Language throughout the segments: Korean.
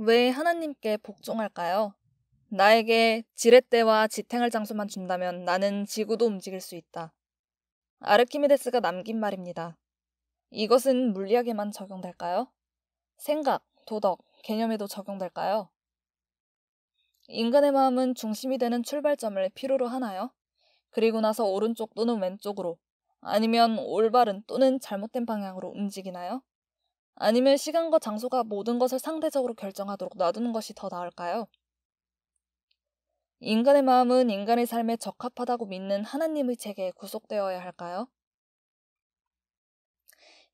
왜 하나님께 복종할까요? 나에게 지렛대와 지탱할 장소만 준다면 나는 지구도 움직일 수 있다. 아르키메데스가 남긴 말입니다. 이것은 물리학에만 적용될까요? 생각, 도덕, 개념에도 적용될까요? 인간의 마음은 중심이 되는 출발점을 필요로 하나요? 그리고 나서 오른쪽 또는 왼쪽으로, 아니면 올바른 또는 잘못된 방향으로 움직이나요? 아니면 시간과 장소가 모든 것을 상대적으로 결정하도록 놔두는 것이 더 나을까요? 인간의 마음은 인간의 삶에 적합하다고 믿는 하나님의 체계에 구속되어야 할까요?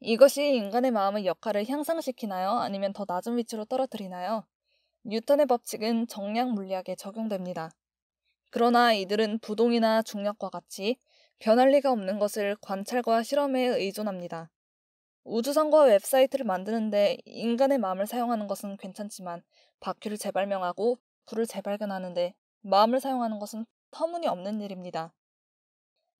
이것이 인간의 마음의 역할을 향상시키나요? 아니면 더 낮은 위치로 떨어뜨리나요? 뉴턴의 법칙은 정량 물리학에 적용됩니다. 그러나 이들은 부동이나 중력과 같이 변할 리가 없는 것을 관찰과 실험에 의존합니다. 우주선과 웹사이트를 만드는데 인간의 마음을 사용하는 것은 괜찮지만 바퀴를 재발명하고 불을 재발견하는데 마음을 사용하는 것은 터무니없는 일입니다.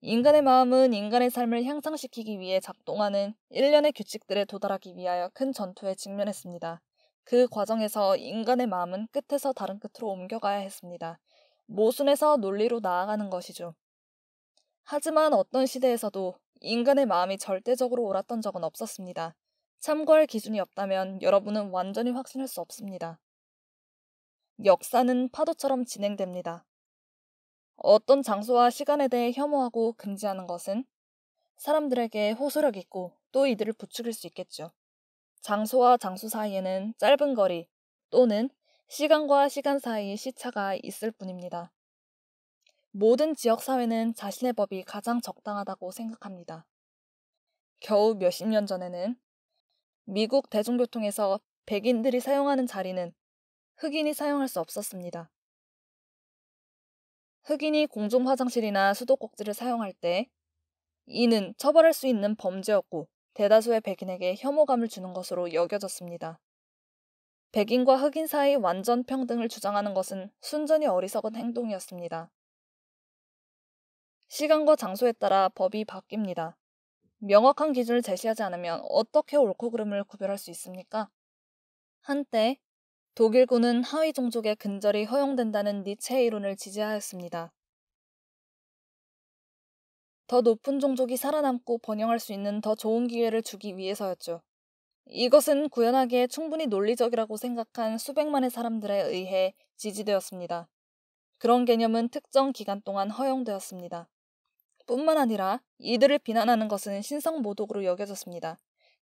인간의 마음은 인간의 삶을 향상시키기 위해 작동하는 일련의 규칙들에 도달하기 위하여 큰 전투에 직면했습니다. 그 과정에서 인간의 마음은 끝에서 다른 끝으로 옮겨가야 했습니다. 모순에서 논리로 나아가는 것이죠. 하지만 어떤 시대에서도 인간의 마음이 절대적으로 옳았던 적은 없었습니다. 참고할 기준이 없다면 여러분은 완전히 확신할 수 없습니다. 역사는 파도처럼 진행됩니다. 어떤 장소와 시간에 대해 혐오하고 금지하는 것은 사람들에게 호소력 있고 또 이들을 부추길 수 있겠죠. 장소와 장소 사이에는 짧은 거리 또는 시간과 시간 사이의 시차가 있을 뿐입니다. 모든 지역사회는 자신의 법이 가장 적당하다고 생각합니다. 겨우 몇십 년 전에는 미국 대중교통에서 백인들이 사용하는 자리는 흑인이 사용할 수 없었습니다. 흑인이 공중 화장실이나 수도꼭지를 사용할 때 이는 처벌할 수 있는 범죄였고 대다수의 백인에게 혐오감을 주는 것으로 여겨졌습니다. 백인과 흑인 사이 완전 평등을 주장하는 것은 순전히 어리석은 행동이었습니다. 시간과 장소에 따라 법이 바뀝니다. 명확한 기준을 제시하지 않으면 어떻게 옳고 그름을 구별할 수 있습니까? 한때 독일군은 하위 종족의 근절이 허용된다는 니체의 이론을 지지하였습니다. 더 높은 종족이 살아남고 번영할 수 있는 더 좋은 기회를 주기 위해서였죠. 이것은 구현하기에 충분히 논리적이라고 생각한 수백만의 사람들에 의해 지지되었습니다. 그런 개념은 특정 기간 동안 허용되었습니다. 뿐만 아니라 이들을 비난하는 것은 신성모독으로 여겨졌습니다.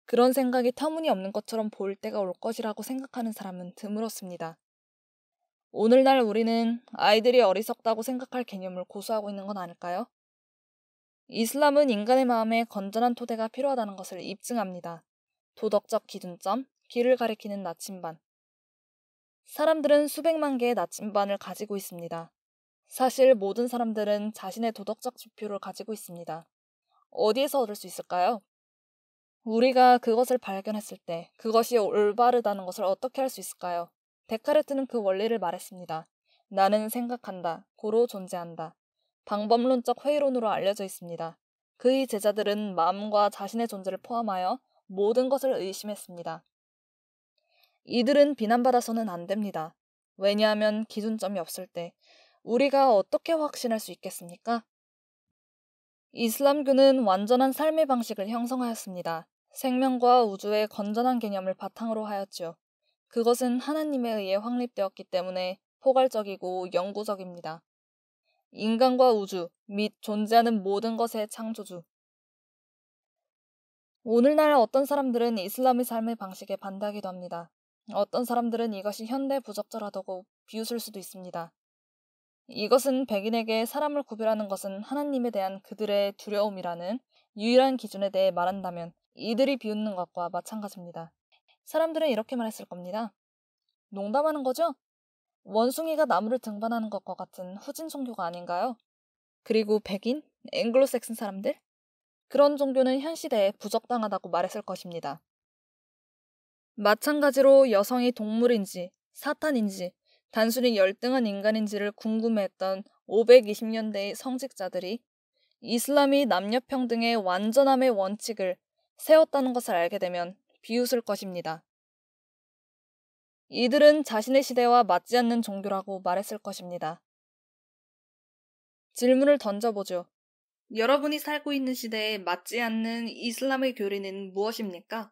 그런 생각이 터무니없는 것처럼 보일 때가 올 것이라고 생각하는 사람은 드물었습니다. 오늘날 우리는 아이들이 어리석다고 생각할 개념을 고수하고 있는 건 아닐까요? 이슬람은 인간의 마음에 건전한 토대가 필요하다는 것을 입증합니다. 도덕적 기준점, 길을 가리키는 나침반. 사람들은 수백만 개의 나침반을 가지고 있습니다. 사실 모든 사람들은 자신의 도덕적 지표를 가지고 있습니다. 어디에서 얻을 수 있을까요? 우리가 그것을 발견했을 때 그것이 올바르다는 것을 어떻게 할 수 있을까요? 데카르트는 그 원리를 말했습니다. 나는 생각한다. 고로 존재한다. 방법론적 회의론으로 알려져 있습니다. 그의 제자들은 마음과 자신의 존재를 포함하여 모든 것을 의심했습니다. 이들은 비난받아서는 안 됩니다. 왜냐하면 기준점이 없을 때 우리가 어떻게 확신할 수 있겠습니까? 이슬람교는 완전한 삶의 방식을 형성하였습니다. 생명과 우주의 건전한 개념을 바탕으로 하였죠. 그것은 하나님에 의해 확립되었기 때문에 포괄적이고 영구적입니다. 인간과 우주 및 존재하는 모든 것의 창조주. 오늘날 어떤 사람들은 이슬람의 삶의 방식에 반대하기도 합니다. 어떤 사람들은 이것이 현대 부적절하다고 비웃을 수도 있습니다. 이것은 백인에게 사람을 구별하는 것은 하나님에 대한 그들의 두려움이라는 유일한 기준에 대해 말한다면 이들이 비웃는 것과 마찬가지입니다. 사람들은 이렇게 말했을 겁니다. 농담하는 거죠? 원숭이가 나무를 등반하는 것과 같은 후진 종교가 아닌가요? 그리고 백인, 앵글로색슨 사람들? 그런 종교는 현 시대에 부적당하다고 말했을 것입니다. 마찬가지로 여성이 동물인지 사탄인지 단순히 열등한 인간인지를 궁금해했던 520년대의 성직자들이 이슬람이 남녀평등의 완전함의 원칙을 세웠다는 것을 알게 되면 비웃을 것입니다. 이들은 자신의 시대와 맞지 않는 종교라고 말했을 것입니다. 질문을 던져보죠. 여러분이 살고 있는 시대에 맞지 않는 이슬람의 교리는 무엇입니까?